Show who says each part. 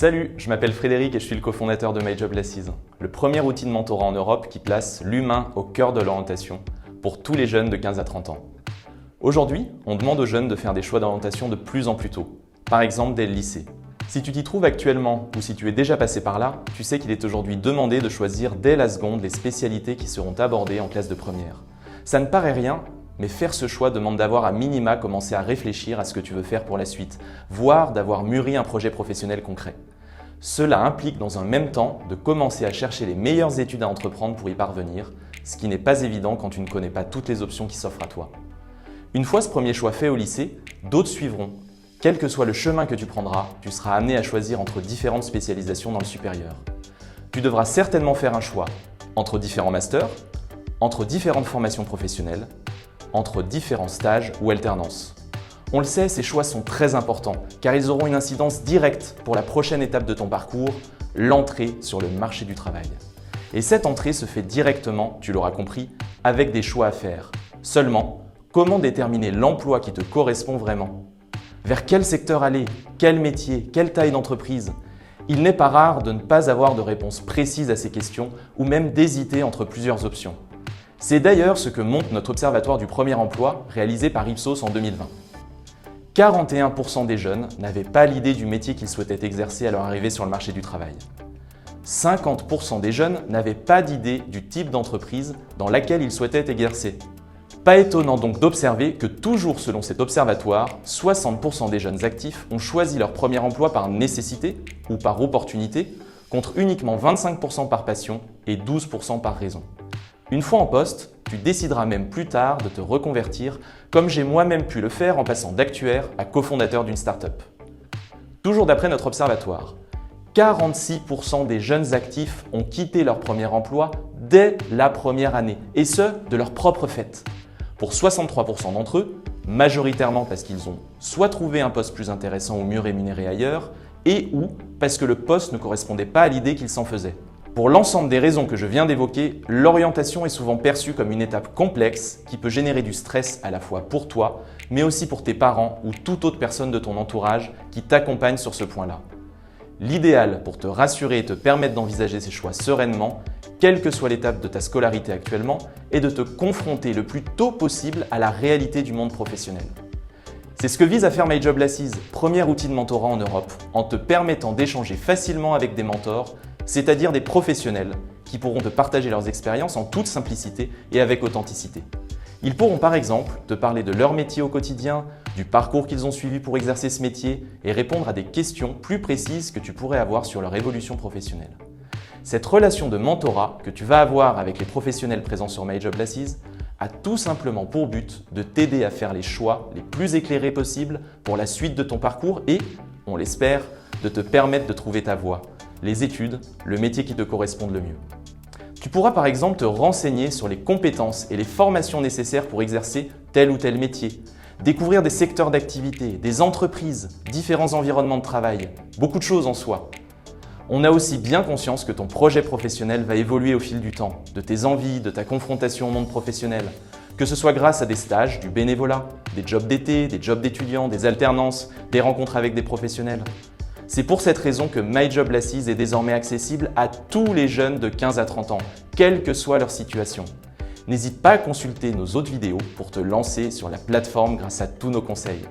Speaker 1: Salut, je m'appelle Frédéric et je suis le cofondateur de MyJobLasses, le premier outil de mentorat en Europe qui place l'humain au cœur de l'orientation pour tous les jeunes de 15 à 30 ans. Aujourd'hui, on demande aux jeunes de faire des choix d'orientation de plus en plus tôt, par exemple dès le lycée. Si tu t'y trouves actuellement ou si tu es déjà passé par là, tu sais qu'il est aujourd'hui demandé de choisir dès la seconde les spécialités qui seront abordées en classe de première. Ça ne paraît rien, mais faire ce choix demande d'avoir à minima commencé à réfléchir à ce que tu veux faire pour la suite, voire d'avoir mûri un projet professionnel concret. Cela implique dans un même temps de commencer à chercher les meilleures études à entreprendre pour y parvenir, ce qui n'est pas évident quand tu ne connais pas toutes les options qui s'offrent à toi. Une fois ce premier choix fait au lycée, d'autres suivront. Quel que soit le chemin que tu prendras, tu seras amené à choisir entre différentes spécialisations dans le supérieur. Tu devras certainement faire un choix entre différents masters, entre différentes formations professionnelles, entre différents stages ou alternances. On le sait, ces choix sont très importants car ils auront une incidence directe pour la prochaine étape de ton parcours, l'entrée sur le marché du travail. Et cette entrée se fait directement, tu l'auras compris, avec des choix à faire. Seulement, comment déterminer l'emploi qui te correspond vraiment? Vers quel secteur aller? Quel métier? Quelle taille d'entreprise? Il n'est pas rare de ne pas avoir de réponse précise à ces questions ou même d'hésiter entre plusieurs options. C'est d'ailleurs ce que montre notre observatoire du premier emploi réalisé par Ipsos en 2020. 41% des jeunes n'avaient pas l'idée du métier qu'ils souhaitaient exercer à leur arrivée sur le marché du travail. 50% des jeunes n'avaient pas d'idée du type d'entreprise dans laquelle ils souhaitaient exercer. Pas étonnant donc d'observer que toujours selon cet observatoire, 60% des jeunes actifs ont choisi leur premier emploi par nécessité ou par opportunité, contre uniquement 25% par passion et 12% par raison. Une fois en poste, tu décideras même plus tard de te reconvertir, comme j'ai moi-même pu le faire en passant d'actuaire à cofondateur d'une start-up. Toujours d'après notre observatoire, 46% des jeunes actifs ont quitté leur premier emploi dès la première année, et ce, de leur propre fait. Pour 63% d'entre eux, majoritairement parce qu'ils ont soit trouvé un poste plus intéressant ou mieux rémunéré ailleurs, et ou parce que le poste ne correspondait pas à l'idée qu'ils s'en faisaient. Pour l'ensemble des raisons que je viens d'évoquer, l'orientation est souvent perçue comme une étape complexe qui peut générer du stress à la fois pour toi, mais aussi pour tes parents ou toute autre personne de ton entourage qui t'accompagne sur ce point-là. L'idéal pour te rassurer et te permettre d'envisager ces choix sereinement, quelle que soit l'étape de ta scolarité actuellement, est de te confronter le plus tôt possible à la réalité du monde professionnel. C'est ce que vise à faire MyJobLasses, premier outil de mentorat en Europe, en te permettant d'échanger facilement avec des mentors, c'est-à-dire des professionnels qui pourront te partager leurs expériences en toute simplicité et avec authenticité. Ils pourront par exemple te parler de leur métier au quotidien, du parcours qu'ils ont suivi pour exercer ce métier et répondre à des questions plus précises que tu pourrais avoir sur leur évolution professionnelle. Cette relation de mentorat que tu vas avoir avec les professionnels présents sur MyJobLasses a tout simplement pour but de t'aider à faire les choix les plus éclairés possibles pour la suite de ton parcours et, on l'espère, de te permettre de trouver ta voie, les études, le métier qui te correspondent le mieux. Tu pourras par exemple te renseigner sur les compétences et les formations nécessaires pour exercer tel ou tel métier, découvrir des secteurs d'activité, des entreprises, différents environnements de travail, beaucoup de choses en soi. On a aussi bien conscience que ton projet professionnel va évoluer au fil du temps, de tes envies, de ta confrontation au monde professionnel, que ce soit grâce à des stages, du bénévolat, des jobs d'été, des jobs d'étudiants, des alternances, des rencontres avec des professionnels. C'est pour cette raison que MyJobLasses est désormais accessible à tous les jeunes de 15 à 30 ans, quelle que soit leur situation. N'hésite pas à consulter nos autres vidéos pour te lancer sur la plateforme grâce à tous nos conseils.